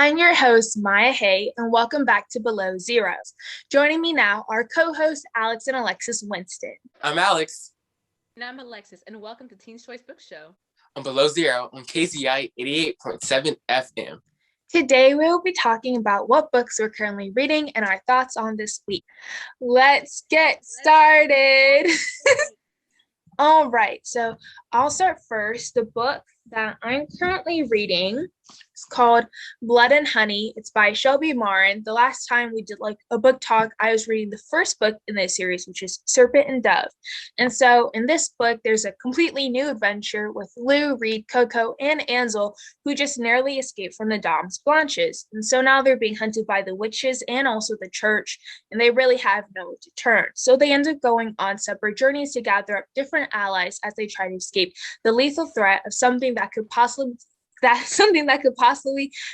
I'm your host, Maya Hay, and welcome back to Below Zeros. Joining me now are co-hosts Alex and Alexis Winston. I'm Alex. And I'm Alexis, and welcome to Teen's Choice Book Show. I'm Below Zero on KZI 88.7 FM. Today, we will be talking about what books we're currently reading and our thoughts on this week. Let's get started. All right, so I'll start first. The book that I'm currently reading is called Blood and Honey. It's by Shelby Marin. The last time we did like a book talk, I was reading the first book in this series, which is Serpent and Dove. And so in this book, there's a completely new adventure with Lou, Reed, Coco, and Ansel, who just narrowly escaped from the Dames Blanches. And so now they're being hunted by the witches and also the church, and they really have nowhere to turn. So they end up going on separate journeys to gather up different allies as they try to escape the lethal threat of something that could possibly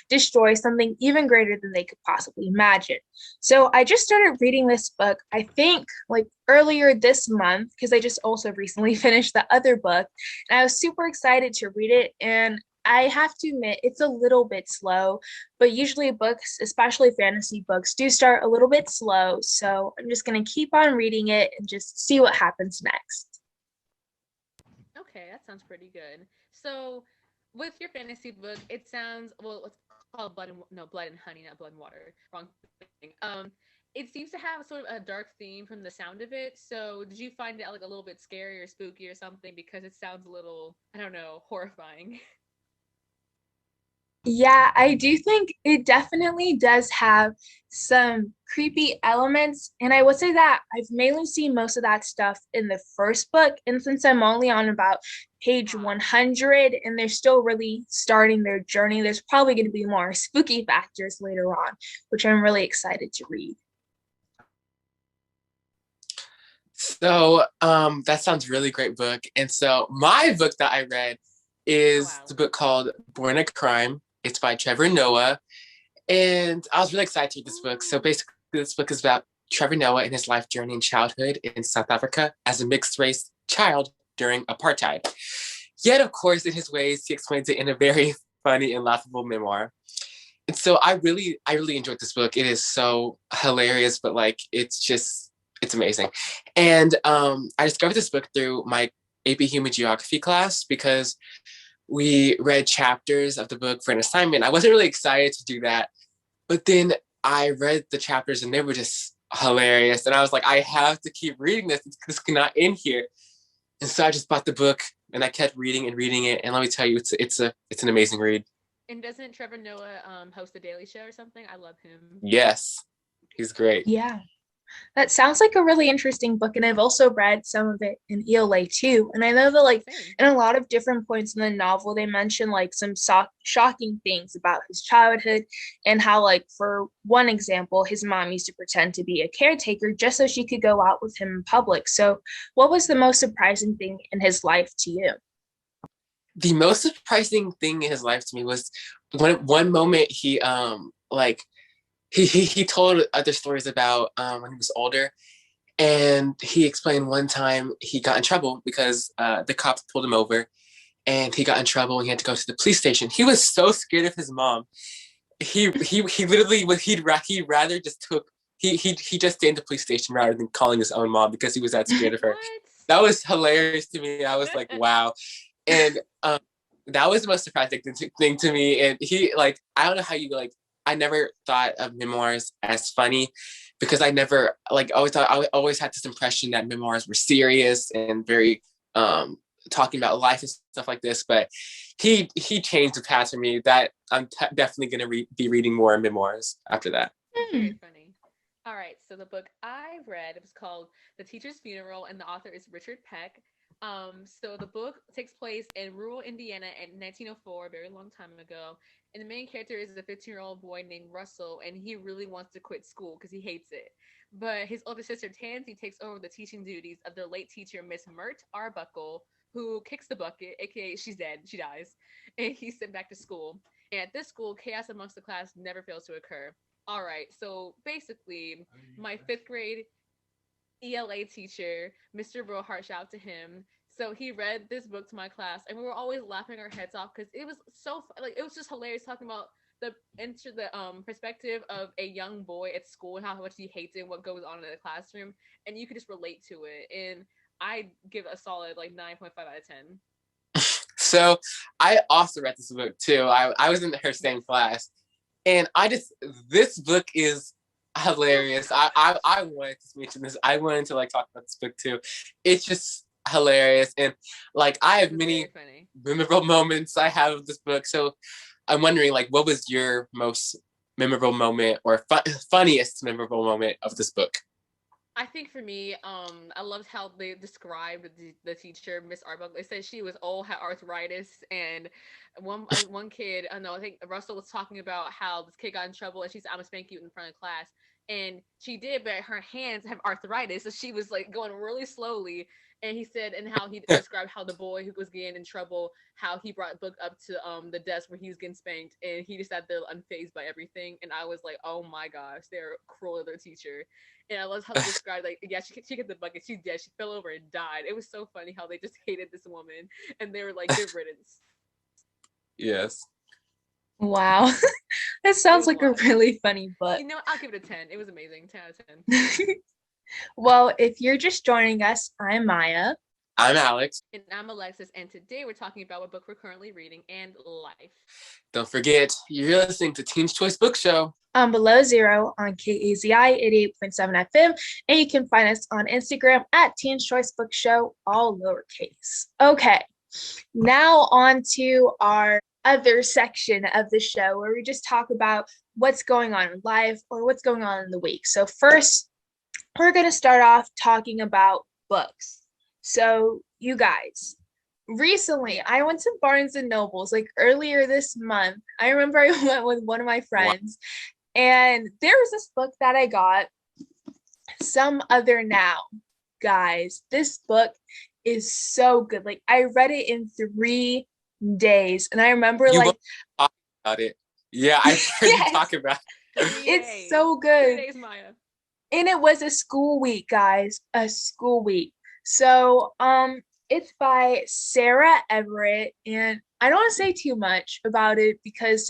destroy something even greater than they could possibly imagine. So I just started reading this book, I think like earlier this month, because I just also recently finished the other book, and I was super excited to read it. And I have to admit, it's a little bit slow, but usually books, especially fantasy books, do start a little bit slow. So I'm just going to keep on reading it and just see what happens next. Okay, that sounds pretty good. So, with your fantasy book, it sounds it's called Blood and Honey, not Blood and Water. Wrong thing. It seems to have sort of a dark theme from the sound of it. So, did you find it like a little bit scary or spooky or something? Because it sounds a little, I don't know, horrifying. Yeah, I do think it definitely does have some creepy elements. And I would say that I've mainly seen most of that stuff in the first book. And since I'm only on about page 100 and they're still really starting their journey, there's probably going to be more spooky factors later on, which I'm really excited to read. So that sounds really great book. And so my book that I read is the book called Born a Crime. It's by Trevor Noah. And I was really excited to read this book. So basically, this book is about Trevor Noah and his life journey and childhood in South Africa as a mixed race child during apartheid. Yet, of course, in his ways, he explains it in a very funny and laughable memoir. And so I really enjoyed this book. It is so hilarious, but like it's amazing. And I discovered this book through my AP Human Geography class because we read chapters of the book for an assignment. I wasn't really excited to do that, but then I read the chapters and they were just hilarious. And I was like, I have to keep reading this. This cannot end here. And so I just bought the book and I kept reading and reading it. And let me tell you, it's an amazing read. And doesn't Trevor Noah host the Daily Show or something? I love him. Yes, he's great. Yeah. That sounds like a really interesting book, and I've also read some of it in ELA too. And I know that, like, in a lot of different points in the novel, they mention like some shocking things about his childhood, and how, like, for one example, his mom used to pretend to be a caretaker just so she could go out with him in public. So, what was the most surprising thing in his life to you? The most surprising thing in his life to me was one moment he told other stories about when he was older, and he explained one time he got in trouble because the cops pulled him over, and he got in trouble and he had to go to the police station. He was so scared of his mom. He literally he'd rather just took he just stayed in the police station rather than calling his own mom because he was that scared of her. That was hilarious to me. I was like, wow, and that was the most surprising thing to me. And he like I don't know how you like. I never thought of memoirs as funny because I never I always had this impression that memoirs were serious and very talking about life and stuff like this. But he changed the path for me. That I'm definitely going to be reading more memoirs after that. Very funny. All right, so the book I read, it was called The Teacher's Funeral, and the author is Richard Peck. So the book takes place in rural Indiana in 1904, a very long time ago. And the main character is a 15-year-old boy named Russell, and he really wants to quit school because he hates it. But his older sister Tansy takes over the teaching duties of the late teacher Miss Mert Arbuckle, who kicks the bucket, aka she's dead, she dies, and he's sent back to school. And at this school, chaos amongst the class never fails to occur. All right, so basically, my fifth grade ELA teacher, Mr. Brohart, shout out to him. So he read this book to my class, and we were always laughing our heads off because it was so like it was just hilarious talking about the perspective of a young boy at school and how much he hates it and what goes on in the classroom, and you could just relate to it. And I give a solid like 9.5 out of 10. So I also read this book too. I was in her same class, and this book is hilarious. I wanted to mention this. I wanted to like talk about this book too. It's just hilarious, and like I have many memorable moments I have of this book. So I'm wondering, like, what was your most memorable moment or funniest memorable moment of this book? I think for me, I loved how they described the teacher, Miss Arbuckle. They said she was old, had arthritis, and one kid, I know, I think Russell was talking about how this kid got in trouble, and she said, "I'm gonna spank you in front of class," and she did, but her hands have arthritis, so she was like going really slowly. And he said, and how he described how the boy who was getting in trouble, how he brought the book up to the desk where he was getting spanked, and he just sat there unfazed by everything. And I was like, oh my gosh, they're cruel to their teacher. And I love how they described, like, yeah, she hit the bucket, she did, she fell over and died. It was so funny how they just hated this woman, and they were like, good riddance. Yes. Wow. That sounds like a really funny book. You know, I'll give it a 10. It was amazing. 10 out of 10. Well, if you're just joining us, I'm Maya. I'm Alex. And I'm Alexis, and today we're talking about what book we're currently reading and life. Don't forget, you're listening to Teen's Choice Book Show. On Below Zero on KAZI 88.7 FM, and you can find us on Instagram at Teen's Choice Book Show, all lowercase. Okay, now on to our other section of the show where we just talk about what's going on in life or what's going on in the week. So first, we're going to start off talking about books. So you guys, recently I went to Barnes and Nobles like earlier this month. I remember I went with one of my friends and there was this book that I got, Some Other Now. Guys, this book is so good. Like I read it in 3 days and I remember you like talk about it. Yeah, I heard you talk about it. It's so good. 3 days, Maya. And it was a school week, guys, a school week. So, it's by Sarah Everett, and I don't want to say too much about it because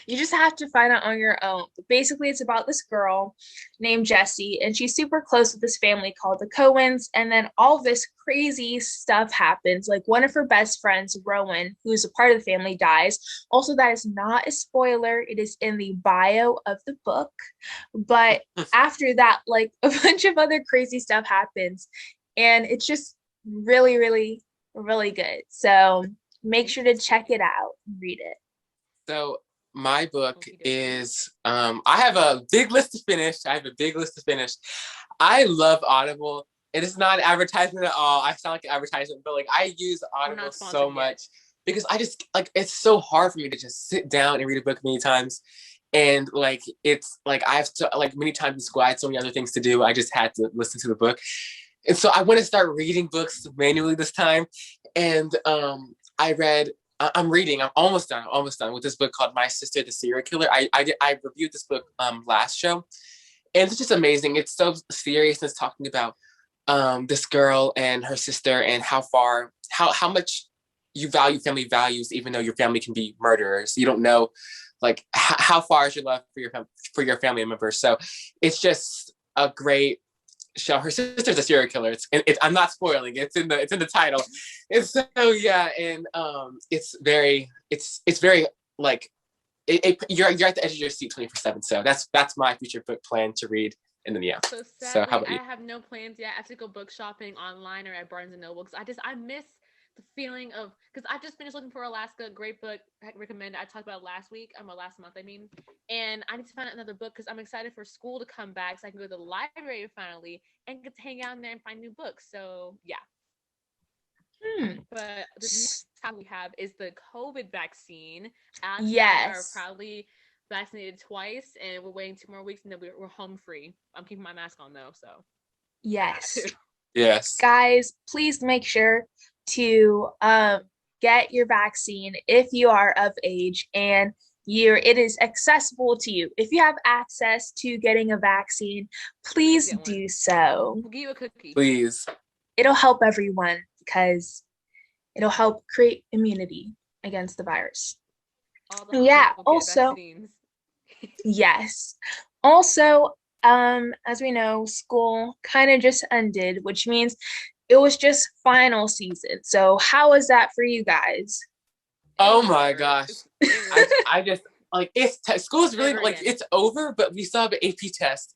you just have to find out on your own. But basically, it's about this girl named Jessie, and she's super close with this family called the Coens, and then all this crazy stuff happens. Like one of her best friends, Rowan, who's a part of the family, dies. Also, that is not a spoiler. It is in the bio of the book. But after that, like a bunch of other crazy stuff happens, and it's just really, really, really good. So make sure to check it out and read it. So my book is I have a big list to finish. I love Audible. It is not an advertisement at all. I sound like an advertisement, but like I use Audible so much because I just like it's so hard for me to just sit down and read a book many times. And like it's like I have to like many times in school I had so many other things to do. I just had to listen to the book. And so I want to start reading books manually this time. And I'm almost done with this book called My Sister the Serial Killer. I reviewed this book last show, and it's just amazing. It's so serious, and it's talking about this girl and her sister and how much you value family values, even though your family can be murderers. You don't know like how far is your love for your family members. So it's just a great show. Her sister's a serial killer. I'm not spoiling. It's in the title. And so yeah, and it's very like you're at the edge of your seat 24/7. So that's my future book plan to read. And then yeah. So sadly, how about you? I have no plans yet. I have to go book shopping online or at Barnes and Noble because I miss the feeling of because I just finished looking for Alaska. Great book. I recommend. I talked about it last month. And I need to find another book because I'm excited for school to come back so I can go to the library finally and get to hang out in there and find new books. So yeah. But the next time we have is the COVID vaccine. Yes. We are proudly vaccinated twice, and we're waiting 2 more weeks, and then we're home free. I'm keeping my mask on though. So yes. Yes. Guys, please make sure to get your vaccine if you are of age and it is accessible to you. If you have access to getting a vaccine, please do so. We'll give you a cookie. Please. It'll help everyone because it'll help create immunity against the virus. All the hot Yeah, people get also, vaccines. yes. Also, as we know, school kind of just ended, which means it was just final season. So how was that for you guys? Oh It was my hard. gosh. It was I just like school is really never like again. it's over, but we still have an AP test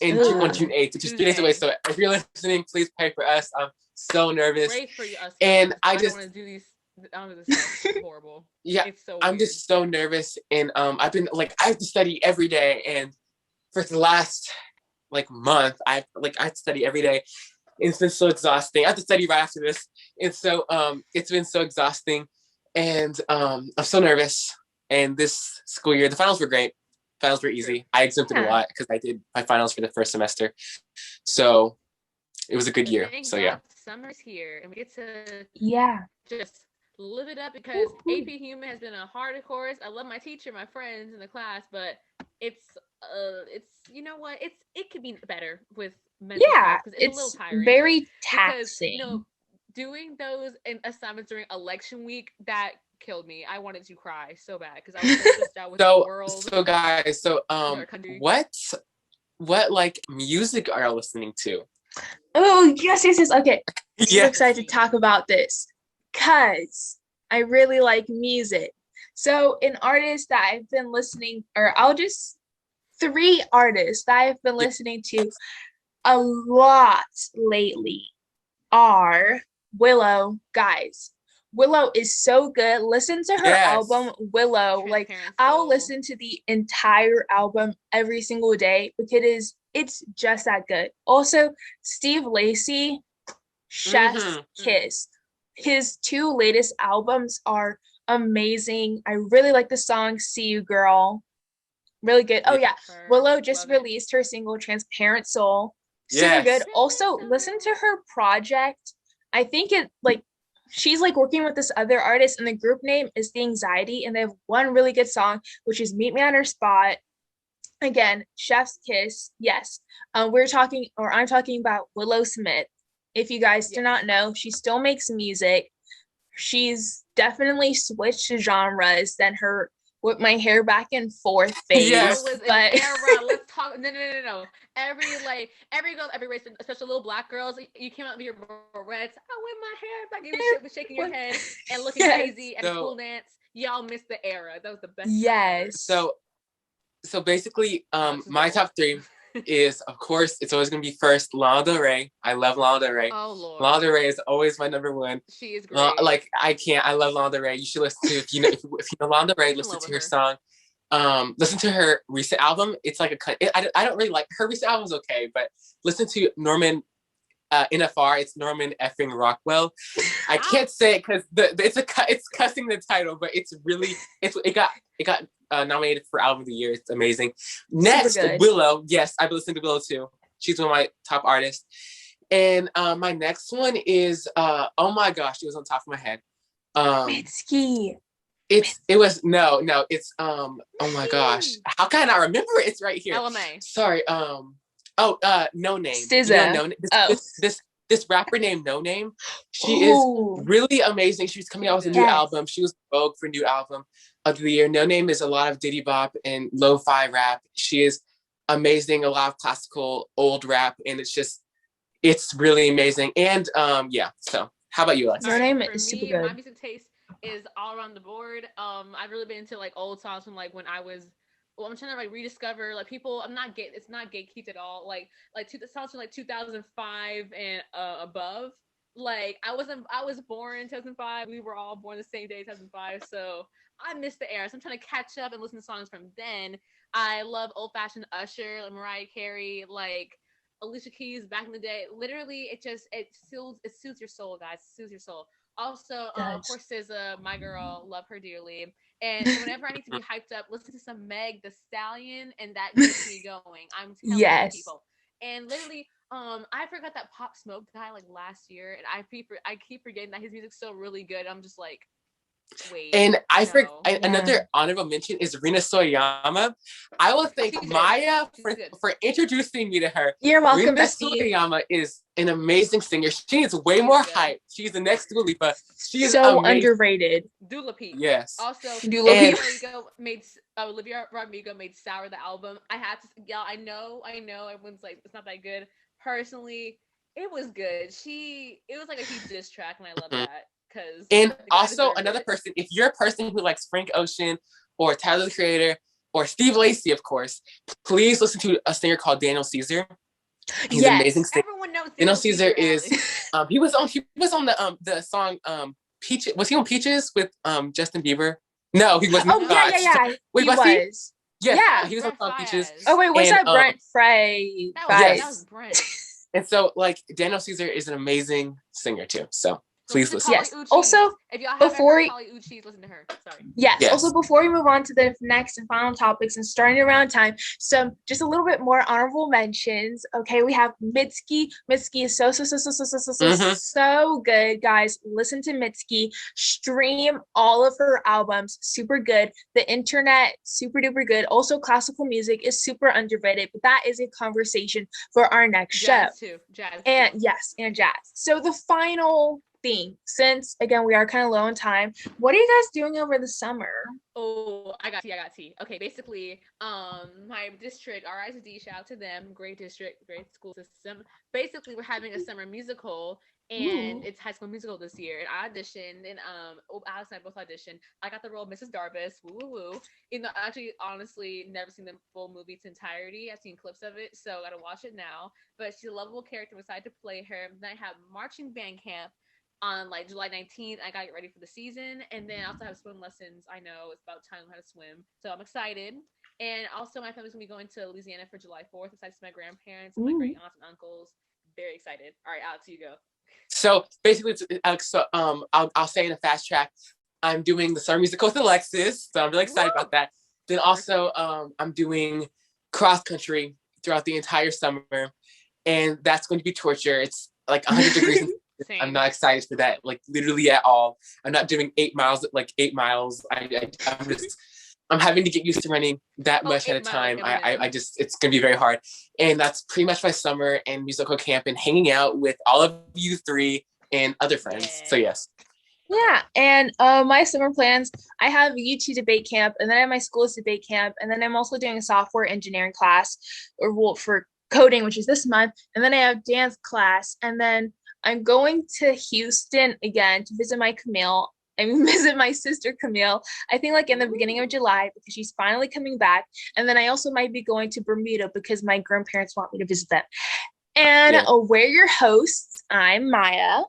in on Ugh. June 8th, which is 3 days away. Tuesday. So if you're listening, please pray for us. I'm so nervous. Pray for us, And guys. I I don't just want to do these. I don't know this stuff. It's horrible. yeah, It's so I'm weird. just so nervous. And I've been like I have to study every day. And for the last like month, I have to study every day. It's been so exhausting. I have to study right after this. And so it's been so exhausting. And I'm so nervous. And this school year, the finals were great. Finals were easy. I exempted a Yeah. lot because I did my finals for the first semester. So it was a good But year. thank So God yeah. summer's here and we get to Yeah. just live it up because Woo-hoo. AP Human has been a hard course. I love my teacher, my friends in the class, but it's you know what? It could be better with mental Yeah, health because it's a little it's tiring. very Because taxing. doing those assignments during election week that killed me. I wanted to cry so bad because I was so stressed out with the world, So guys, so our country. what like music are y'all listening to? Oh, yes. Okay. I'm so Yeah. excited to talk about this because I really like music. So, an artist that I've been listening, or I'll just 3 artists that I've been Yeah. listening to a lot lately are Willow. Guys, Willow is so good. Listen to her Yes. album, Willow. Like, Transparent I'll Soul. listen to the entire album every single day because it's just that good. Also, Steve Lacy, Chef's Mhm. Kiss. His 2 latest albums are amazing. I really like the song See You Girl. Really good. Oh Yeah. yeah, Willow just Love it. released her single Transparent Soul. Super Yes. good. Also, listen to her project. I think it like she's like working with this other artist, and the group name is The Anxiety, and they have one really good song, which is Meet Me on Her Spot. Again, Chef's Kiss. Yes. I'm talking about Willow Smith. If you guys do Yes. not know, she still makes music. She's definitely switched genres than her with my hair back and forth phase. Yes. There was an But era. Let's talk. No. Every girl, every race, especially little black girls, you came out with your barrettes. I with my hair back. You was shaking your head and looking Yes. crazy at a school dance. Y'all missed the era. That was the best. Yes. So basically, Let's my go. top 3 is of course it's always gonna be first Lana Del Rey. I love Lana Del Rey. Oh Lord. Lana Del Rey is always my number 1. She is great. Like I love Lana Del Rey. You should listen to if you know Lana Del Rey, listen to her song. Listen to her recent album. It's like I don't really like her recent album's okay, but listen to Norman NFR. It's Norman effing Rockwell. I can't say it because it's cussing the title, but it's really it got nominated for album of the year. It's amazing. Next, Willow. Yes, I've been listening to Willow too. She's one of my top artists. And my next one is oh my gosh, it was on top of my head. Mitski. It's oh my gosh, how can I remember it? It's right here. LMA. Sorry. No Name. SZA. You know, this rapper named No Name. She is really amazing. She's coming out with a new album. She was Vogue for new album of the year. No Name is a lot of Diddy Bop and lo-fi rap. She is amazing. A lot of classical old rap, and it's really amazing. And yeah. So how about you, Alexa? No Name is super good. My music taste is all around the board. I've really been into like old songs from like when I was. Well, I'm trying to like rediscover like people. It's not gatekeeped at all. Like the songs from like 2005 and above. Like I was born in 2005. We were all born the same day, 2005. So I missed the era. So I'm trying to catch up and listen to songs from then. I love old fashioned Usher, like Mariah Carey, like Alicia Keys back in the day. Literally, it soothes your soul, guys. It soothes your soul. Also, of course, SZA, my girl, love her dearly. And whenever I need to be hyped up, listen to some Meg The Stallion, and that gets me going. I'm telling you people. And literally, I forgot that Pop Smoke died like last year, and I keep forgetting that his music's still really good. I'm just like, Wait. And no. another honorable mention is Rina Soyama. I will thank She's good. Maya She's for, good. for introducing me to her. You're welcome, Rina Bestie. Soyama is an amazing singer. She needs way She's more good. hype. She's the next Dua Lipa. She is So amazing. underrated. Dula Peep. Yes. Also, Dula And- Olivia Rodrigo made Sour the album. I had to, y'all. I know. Everyone's like, it's not that good. Personally, it was good. It was like a huge diss track, and I love that because. And also another person, if you're a person who likes Frank Ocean or Tyler the Creator or Steve Lacy, of course, please listen to a singer called Daniel Caesar. He's an amazing singer. Everyone knows Daniel Caesar is Alex. he was on the song Peaches. Was he on Peaches with Justin Bieber? No, he wasn't. Oh yeah. Wait, he was was. Yes, Yeah. he was on song Peaches. Oh wait, was And, that Brent Frey? That was Brent. And so, like, Daniel Caesar is an amazing singer too. So please listen. Yes. Also, if y'all haven't heard Holly Uchis, listen to her. Sorry. Yes. Also, before we move on to the next and final topics and starting around time, just a little bit more honorable mentions. Okay, we have Mitski. Mitski is so good, guys. Listen to Mitski. Stream all of her albums. Super good. The internet, super duper good. Also, classical music is super underrated, but that is a conversation for our next show. Jazz. And jazz. So the final thing, since again we are kind of low on time, what are you guys doing over the summer? Oh, I got tea. Okay, basically, my district, RISD, shout out to them, great district, great school system. Basically, we're having a summer musical, and it's High School Musical this year. And I auditioned, and Alex and I both auditioned. I got the role of Mrs. Darbus, woo. You know, actually, honestly, never seen the full movie its entirety. I've seen clips of it, so I gotta watch it now. But she's a lovable character. I'm excited to play her. Then I have marching band camp on like July 19th. I gotta get ready for the season, and then I also have swim lessons. I know it's about time to learn how to swim, so I'm excited. And also my family's gonna be going to Louisiana for July 4th. Excited to see my grandparents, my great aunts and uncles. Very excited. All right, Alex, you go. So basically, Alex, I'll say in a fast track, I'm doing the summer musical with Alexis, so I'm really excited about that. Then also, I'm doing cross country throughout the entire summer, and that's going to be torture. It's like 100 degrees. Same. I'm not excited for that, like literally at all. I'm not doing 8 miles. I'm having to get used to running that much at a time. It's gonna be very hard. And that's pretty much my summer and musical camp and hanging out with all of you three and other friends. Yeah. So yes. Yeah, and my summer plans, I have UT debate camp, and then I have my school's debate camp, and then I'm also doing a software engineering class, for coding, which is this month, and then I have dance class, and then I'm going to Houston again to visit my sister Camille, I think like in the beginning of July, because she's finally coming back. And then I also might be going to Bermuda because my grandparents want me to visit them. And we're your hosts. I'm Maya.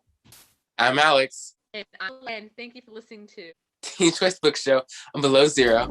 I'm Alex. And thank you for listening to Teen Choice Book Show on Below Zero.